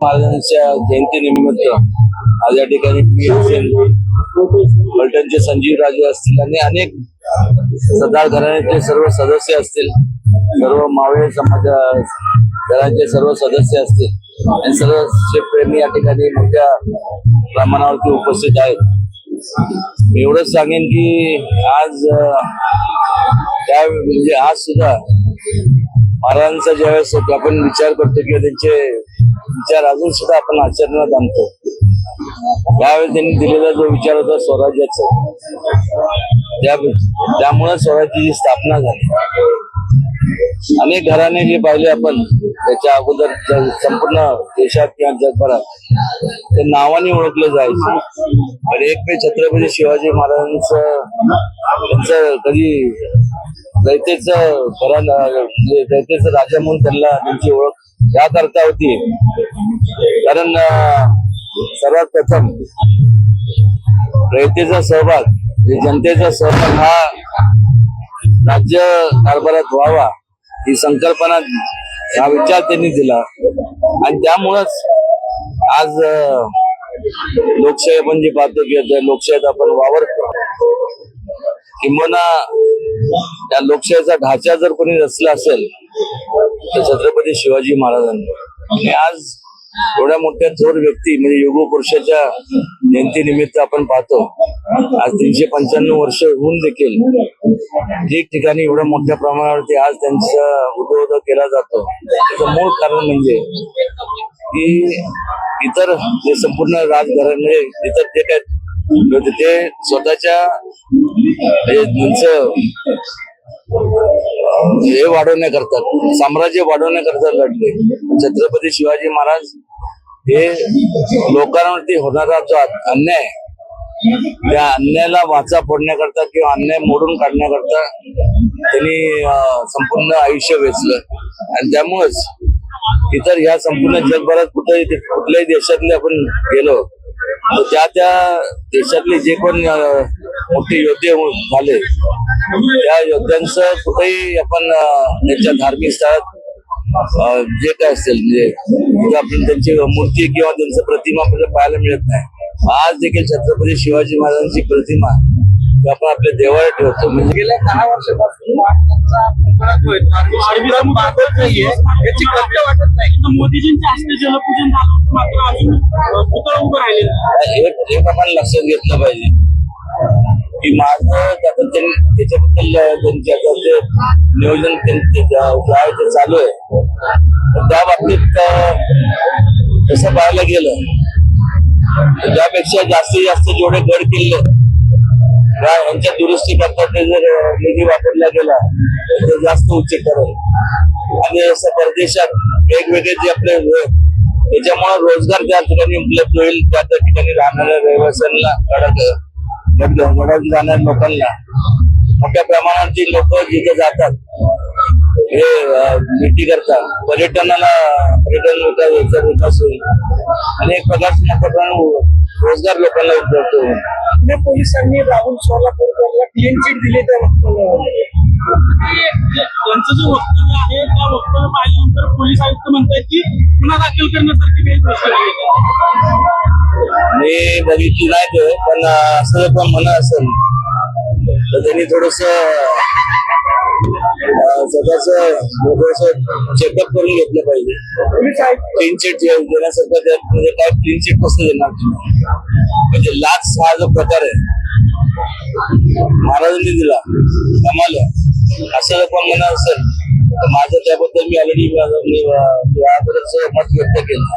महाराजांच्या जयंतीनिमित्त आज या ठिकाणी मी असेल, फलटणचे संजीव राजे असतील आणि अनेक सरदार घराण्याचे सर्व सदस्य असतील, सर्व मावळे समाज घराचे सर्व सदस्य असतील आणि सर्व शेतप्रेमी या ठिकाणी मोठ्या प्रमाणावरती उपस्थित आहेत. मी एवढंच सांगेन की आज म्हणजे आज सुद्धा महाराजांचा ज्यावेळेस आपण विचार करतो किंवा त्यांचे विचार अजून सुद्धा आपण आचरणात आणतो, त्यावेळेस त्यांनी दिलेला जो विचार होता स्वराज्याचा, त्यामुळे स्वराज्याची स्थापना झाली. अनेक घराणे जे पाहिले आपण त्याच्या अगोदर संपूर्ण देशात किंवा जगभरात ते नावाने ओळखले जायचे, पण एक छत्रपती शिवाजी महाराजांचं त्यांचं कधी दैतेचं दैतेचं राजा म्हणून त्यांची ओळख याकरता होती, कारण सर्वात प्रथम रयतेचा सहभाग, जनतेचा सहभाग हा राज्य कारभारात व्हावा ही संकल्पना, हा विचार त्यांनी दिला आणि त्यामुळंच आज लोकशाही आपण जे पाहतो की लोकशाहीत आपण वावरतो, किंबहुना त्या लोकशाहीचा ढाचा जर कोणी रचला असेल तर छत्रपती शिवाजी महाराजांनी. आणि आज एवढ्या मोठ्या थोर व्यक्ती म्हणजे युग पुरुषाच्या जयंतीनिमित्त आपण पाहतो आज 395 वर्ष होऊन देखील ठिकाणी एवढ्या मोठ्या प्रमाणावरती आज त्यांचा उदो केला जातो. त्याचं मूळ कारण म्हणजे की इतर जे संपूर्ण राजघराणे इतर जे काय ते स्वतःच्या हे वाढवण्याकरता, साम्राज्य वाढवण्याकरता लढले. छत्रपती शिवाजी महाराज हे लोकांवरती होणारा जो अन्याय, त्या अन्यायाला वाचा फोडण्याकरता किंवा अन्याय मोडून काढण्याकरता त्यांनी संपूर्ण आयुष्य वेचलं. आणि त्यामुळेच इतर ह्या संपूर्ण जगभरात कुठल्याही देशातले आपण गेलो तर त्या देशातले जे कोण मोठे योद्धे झाले त्या योद्ध्यांचं कुठेही आपण त्यांच्या धार्मिक स्थळात जे काय असेल म्हणजे आपण त्यांची मूर्ती किंवा त्यांचं प्रतिमा आपल्याला पाहायला मिळत नाही. आज देखील छत्रपती शिवाजी महाराजांची प्रतिमा आपण आपल्या देवाला ठेवतो. म्हणजे गेल्या 10 वर्षापासून याची कल्पना वाटत नाही. मोदीजींच्या हस्ते जलपूजन झालं मात्र अजून पुतळा उभं राहिलेलं. एक आपण लक्षात घेतलं पाहिजे की माझं त्याच्याबद्दल त्यांच्या नियोजन ते चालू आहे. त्या बाबतीत तसं पाहायला गेलं तर त्यापेक्षा जास्तीत जास्त जेवढे गड किल्ले यांच्या दुरुस्ती करता ते जर निधी वापरला गेला तर जास्त उच्च करेल. आणि असं परदेशात वेगवेगळे जे आपले त्याच्यामुळे रोजगार त्या ठिकाणी उपलब्ध होईल, त्या ठिकाणी राहणाऱ्या रहिवाशांना, गडावर जाणाऱ्या लोकांना, मोठ्या प्रमाणात लोक जिथे जातात हे भेटी करतात, पर्यटन विकास होईल आणि एक प्रकारचा मोठ्या प्रमाणात रोजगार लोकांना उपलब्ध होईल. पुणे पोलिसांनी राहुल सोलापूरकरला क्लीन चिट दिली. त्या त्यांचं जो वक्तव्य आहे त्या वक्तव्य पाहिल्यानंतर पोलीस आयुक्त म्हणतात की गुन्हा दाखल करण्यासारखी काही गोष्ट नाही. मी बघितली नाही ते, पण असं पण म्हणत असेल तर त्यांनी थोडस स्वतःच चेकअप करून घेतलं पाहिजे. क्लीन चिट देण्यासारखं त्यात म्हणजे काय क्लीन चिट कसं देणार? म्हणजे लाच हा जो प्रकार आहे महाराजांनी दिला कमाल असं पण म्हणत असेल तर माझं त्याबद्दल मी ऑलरेडी याबद्दलच मत व्यक्त केलं.